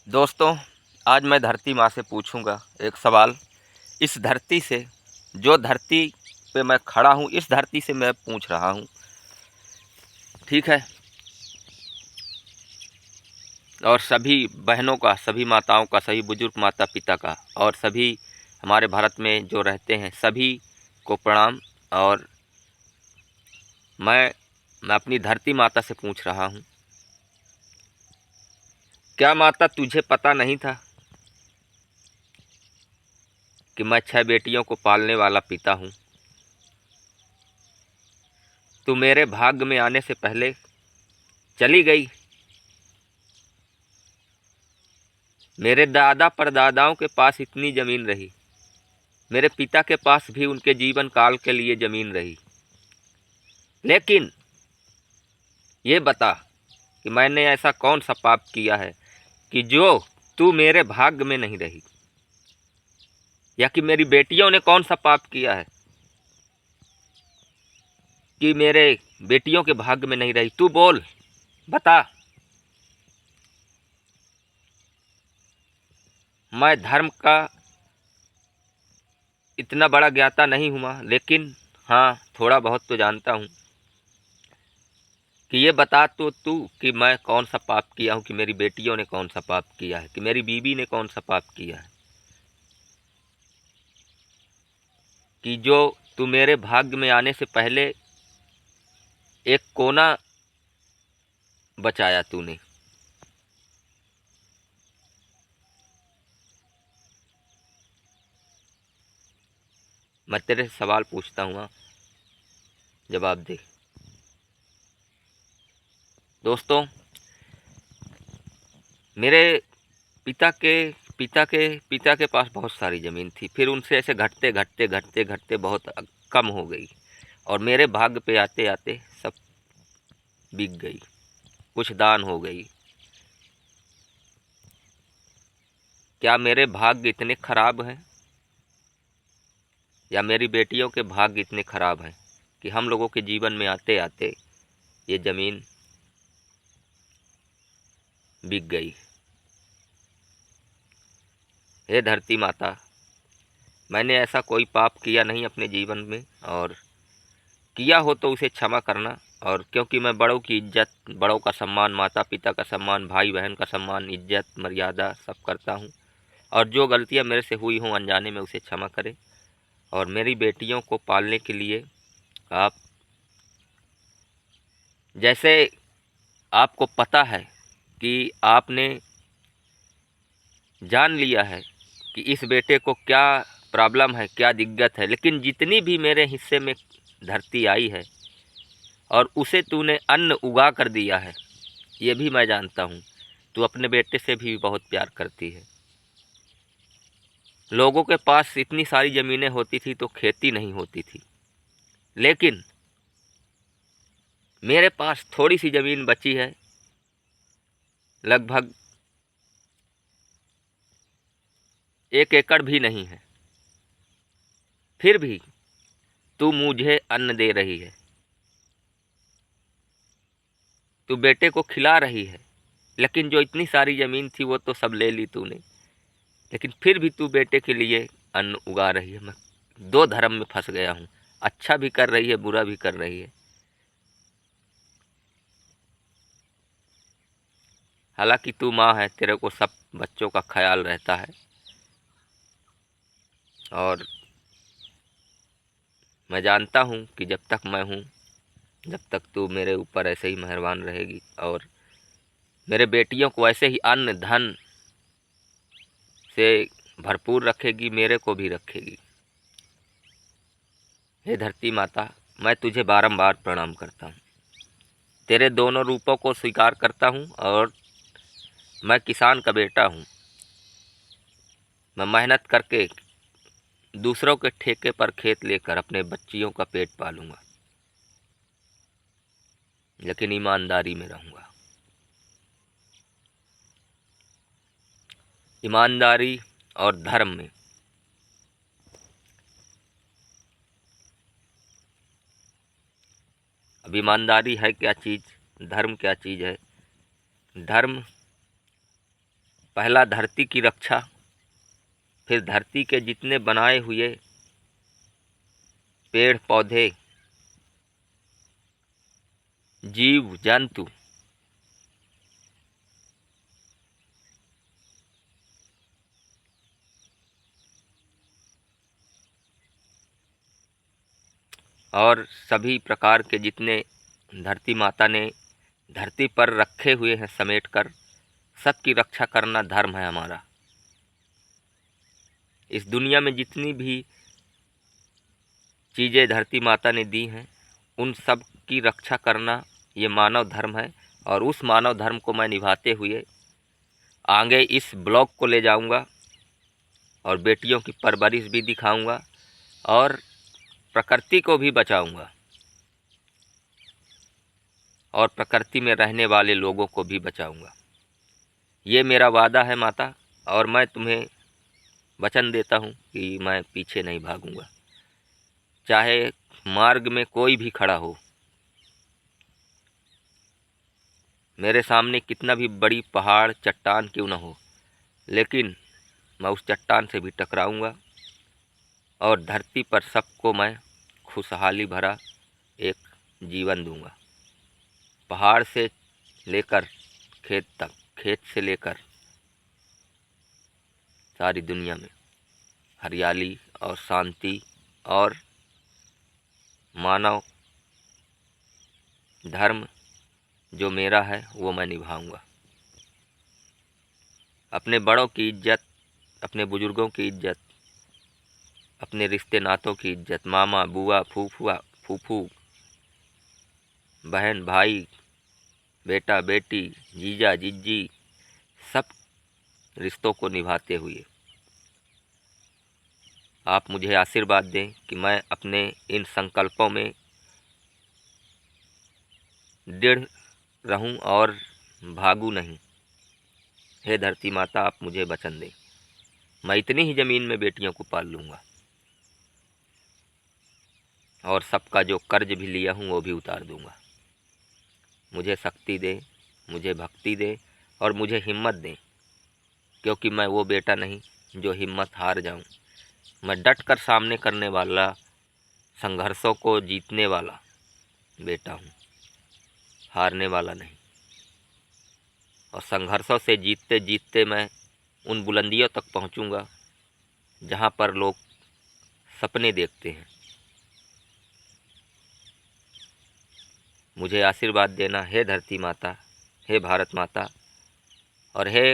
दोस्तों, आज मैं धरती माँ से पूछूंगा एक सवाल। इस धरती से, जो धरती पे मैं खड़ा हूँ, इस धरती से मैं पूछ रहा हूँ, ठीक है। और सभी बहनों का, सभी माताओं का, सभी बुजुर्ग माता पिता का और सभी हमारे भारत में जो रहते हैं सभी को प्रणाम। और मैं अपनी धरती माता से पूछ रहा हूँ, क्या माता तुझे पता नहीं था कि मैं 6 बेटियों को पालने वाला पिता हूँ। तू मेरे भाग्य में आने से पहले चली गई। मेरे दादा परदादाओं के पास इतनी ज़मीन रही, मेरे पिता के पास भी उनके जीवन काल के लिए ज़मीन रही, लेकिन ये बता कि मैंने ऐसा कौन सा पाप किया है कि जो तू मेरे भाग्य में नहीं रही, या कि मेरी बेटियों ने कौन सा पाप किया है कि मेरे बेटियों के भाग्य में नहीं रही। तू बोल, बता। मैं धर्म का इतना बड़ा ज्ञाता नहीं हुआ, लेकिन हाँ, थोड़ा बहुत तो जानता हूँ। कि ये बता तो तू कि मैं कौन सा पाप किया हूँ, कि मेरी बेटियों ने कौन सा पाप किया है, कि मेरी बीवी ने कौन सा पाप किया है कि जो तू मेरे भाग्य में आने से पहले एक कोना बचाया तूने। मैं तेरे से सवाल पूछता हूँ, हाँ, जवाब दे। दोस्तों, मेरे पिता के पिता के पिता के पास बहुत सारी ज़मीन थी, फिर उनसे ऐसे घटते घटते घटते घटते बहुत कम हो गई, और मेरे भाग्य पे आते आते सब बिक गई, कुछ दान हो गई। क्या मेरे भाग्य इतने खराब हैं, या मेरी बेटियों के भाग्य इतने खराब हैं कि हम लोगों के जीवन में आते आते ये ज़मीन बिक गई। हे धरती माता, मैंने ऐसा कोई पाप किया नहीं अपने जीवन में, और किया हो तो उसे क्षमा करना। और क्योंकि मैं बड़ों की इज्जत, बड़ों का सम्मान, माता पिता का सम्मान, भाई बहन का सम्मान, इज्जत मर्यादा सब करता हूँ, और जो गलतियाँ मेरे से हुई हों अनजाने में उसे क्षमा करें। और मेरी बेटियों को पालने के लिए आप, जैसे आपको पता है कि आपने जान लिया है कि इस बेटे को क्या प्रॉब्लम है, क्या दिक्कत है, लेकिन जितनी भी मेरे हिस्से में धरती आई है और उसे तूने अन्न उगा कर दिया है, ये भी मैं जानता हूँ। तू अपने बेटे से भी बहुत प्यार करती है। लोगों के पास इतनी सारी ज़मीनें होती थी तो खेती नहीं होती थी, लेकिन मेरे पास थोड़ी सी ज़मीन बची है, लगभग 1 एकड़ भी नहीं है, फिर भी तू मुझे अन्न दे रही है, तू बेटे को खिला रही है। लेकिन जो इतनी सारी ज़मीन थी वो तो सब ले ली तूने, लेकिन फिर भी तू बेटे के लिए अन्न उगा रही है। मैं 2 धर्म में फंस गया हूँ, अच्छा भी कर रही है, बुरा भी कर रही है। हालांकि तू माँ है, तेरे को सब बच्चों का ख्याल रहता है, और मैं जानता हूँ कि जब तक मैं हूँ, जब तक तू मेरे ऊपर ऐसे ही मेहरबान रहेगी और मेरे बेटियों को ऐसे ही अन्न धन से भरपूर रखेगी, मेरे को भी रखेगी। हे धरती माता, मैं तुझे बारंबार प्रणाम करता हूँ, तेरे दोनों रूपों को स्वीकार करता हूँ। और मैं किसान का बेटा हूँ, मैं मेहनत करके दूसरों के ठेके पर खेत लेकर अपने बच्चियों का पेट पालूंगा, लेकिन ईमानदारी में रहूँगा। ईमानदारी और धर्म में। अब ईमानदारी है क्या चीज़, धर्म क्या चीज़ है। धर्म पहला धरती की रक्षा, फिर धरती के जितने बनाए हुए पेड़ पौधे, जीव जंतु, और सभी प्रकार के जितने धरती माता ने धरती पर रखे हुए हैं समेट कर, सबकी रक्षा करना धर्म है हमारा। इस दुनिया में जितनी भी चीज़ें धरती माता ने दी हैं, उन सब की रक्षा करना ये मानव धर्म है। और उस मानव धर्म को मैं निभाते हुए आगे इस ब्लॉग को ले जाऊंगा और बेटियों की परवरिश भी दिखाऊंगा और प्रकृति को भी बचाऊंगा और प्रकृति में रहने वाले लोगों को भी बचाऊंगा। ये मेरा वादा है माता, और मैं तुम्हें वचन देता हूँ कि मैं पीछे नहीं भागूंगा, चाहे मार्ग में कोई भी खड़ा हो, मेरे सामने कितना भी बड़ी पहाड़ चट्टान क्यों न हो, लेकिन मैं उस चट्टान से भी टकराऊंगा और धरती पर सबको मैं खुशहाली भरा एक जीवन दूंगा। पहाड़ से लेकर खेत तक, खेत से लेकर सारी दुनिया में हरियाली और शांति और मानव धर्म जो मेरा है वो मैं निभाऊंगा। अपने बड़ों की इज्जत, अपने बुजुर्गों की इज्जत, अपने रिश्ते नातों की इज्जत, मामा बुआ फूफुआ फूफू, बहन भाई, बेटा बेटी, जीजा जिज्जी, सब रिश्तों को निभाते हुए आप मुझे आशीर्वाद दें कि मैं अपने इन संकल्पों में दृढ़ रहूं और भागूं नहीं। हे धरती माता, आप मुझे वचन दें, मैं इतनी ही ज़मीन में बेटियों को पाल लूँगा और सबका जो कर्ज भी लिया हूँ वो भी उतार दूँगा। मुझे शक्ति दे, मुझे भक्ति दे और मुझे हिम्मत दे, क्योंकि मैं वो बेटा नहीं जो हिम्मत हार जाऊँ। मैं डट कर सामने करने वाला, संघर्षों को जीतने वाला बेटा हूँ, हारने वाला नहीं। और संघर्षों से जीतते जीतते मैं उन बुलंदियों तक पहुँचूँगा जहाँ पर लोग सपने देखते हैं। मुझे आशीर्वाद देना हे धरती माता, हे भारत माता, और हे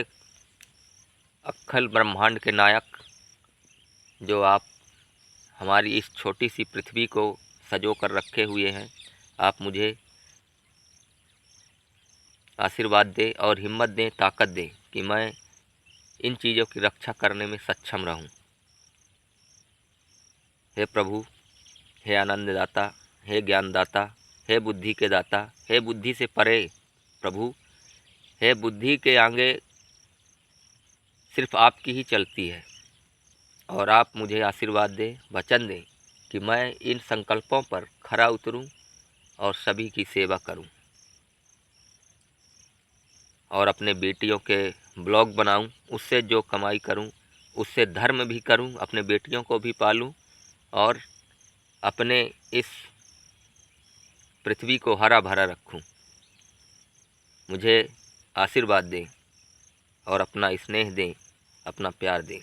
अखिल ब्रह्मांड के नायक, जो आप हमारी इस छोटी सी पृथ्वी को सजो कर रखे हुए हैं। आप मुझे आशीर्वाद दें और हिम्मत दें, ताकत दें कि मैं इन चीज़ों की रक्षा करने में सक्षम रहूं। हे प्रभु, हे आनंददाता, हे ज्ञानदाता, हे बुद्धि के दाता, हे बुद्धि से परे प्रभु, हे बुद्धि के आगे सिर्फ आपकी ही चलती है। और आप मुझे आशीर्वाद दें, वचन दें कि मैं इन संकल्पों पर खरा उतरूं और सभी की सेवा करूं और अपने बेटियों के ब्लॉग बनाऊं, उससे जो कमाई करूं उससे धर्म भी करूं, अपने बेटियों को भी पालूं और अपने इस पृथ्वी को हरा भरा रखूं। मुझे आशीर्वाद दें और अपना स्नेह दें, अपना प्यार दें।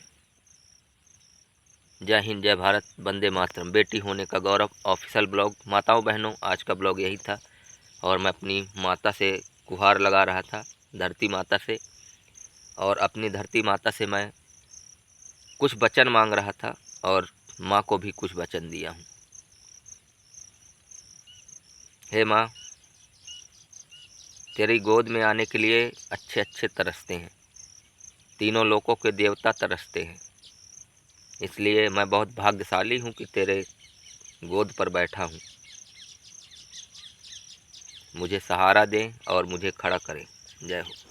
जय हिंद, जय भारत, वंदे मातरम। बेटी होने का गौरव ऑफिशियल ब्लॉग। माताओं बहनों, आज का ब्लॉग यही था और मैं अपनी माता से गुहार लगा रहा था, धरती माता से, और अपनी धरती माता से मैं कुछ वचन मांग रहा था और माँ को भी कुछ वचन दिया हूँ। हे माँ, तेरी गोद में आने के लिए अच्छे अच्छे तरसते हैं, तीनों लोकों के देवता तरसते हैं, इसलिए मैं बहुत भाग्यशाली हूँ कि तेरे गोद पर बैठा हूँ। मुझे सहारा दें और मुझे खड़ा करें। जय हो।